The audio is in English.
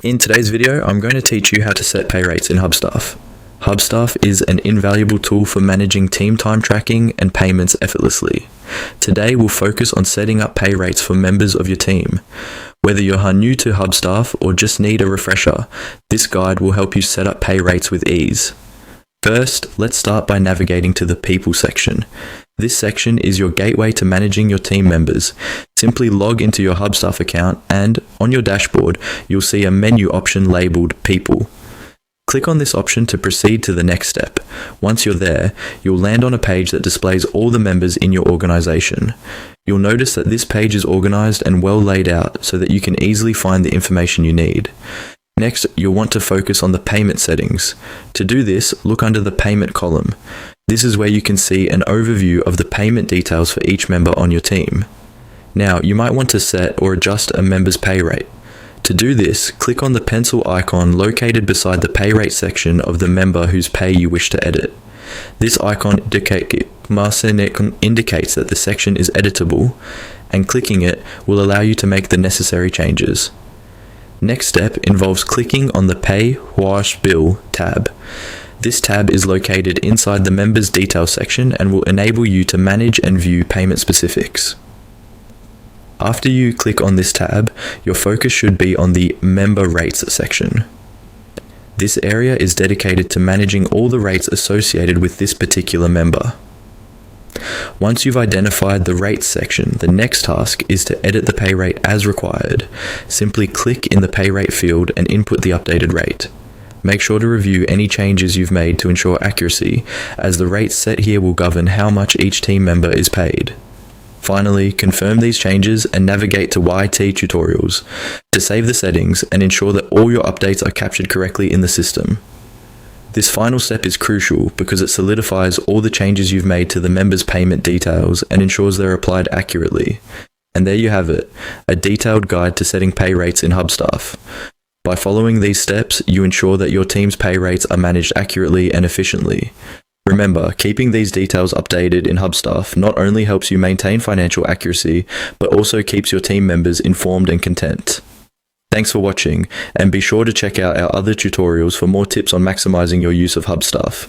In today's video, I'm going to teach you how to set pay rates in Hubstaff. Hubstaff is an invaluable tool for managing team time tracking and payments effortlessly. Today, we'll focus on setting up pay rates for members of your team. Whether you're new to Hubstaff or just need a refresher, this guide will help you set up pay rates with ease. First, let's start by navigating to the People section. This section is your gateway to managing your team members. Simply log into your Hubstaff account and, on your dashboard, you'll see a menu option labelled People. Click on this option to proceed to the next step. Once you're there, you'll land on a page that displays all the members in your organisation. You'll notice that this page is organised and well laid out so that you can easily find the information you need. Next, you'll want to focus on the payment settings. To do this, look under the Payment column. This is where you can see an overview of the payment details for each member on your team. Now, you might want to set or adjust a member's pay rate. To do this, click on the pencil icon located beside the pay rate section of the member whose pay you wish to edit. This icon indicates that the section is editable, and clicking it will allow you to make the necessary changes. Next step involves clicking on the Pay Wash Bill tab. This tab is located inside the Members Details section and will enable you to manage and view payment specifics. After you click on this tab, your focus should be on the Member Rates section. This area is dedicated to managing all the rates associated with this particular member. Once you've identified the rates section, the next task is to edit the pay rate as required. Simply click in the pay rate field and input the updated rate. Make sure to review any changes you've made to ensure accuracy, as the rates set here will govern how much each team member is paid. Finally, confirm these changes and navigate to YT Tutorials to save the settings and ensure that all your updates are captured correctly in the system. This final step is crucial because it solidifies all the changes you've made to the members' payment details and ensures they're applied accurately. And there you have it, a detailed guide to setting pay rates in Hubstaff. By following these steps, you ensure that your team's pay rates are managed accurately and efficiently. Remember, keeping these details updated in Hubstaff not only helps you maintain financial accuracy, but also keeps your team members informed and content. Thanks for watching, and be sure to check out our other tutorials for more tips on maximizing your use of Hubstaff.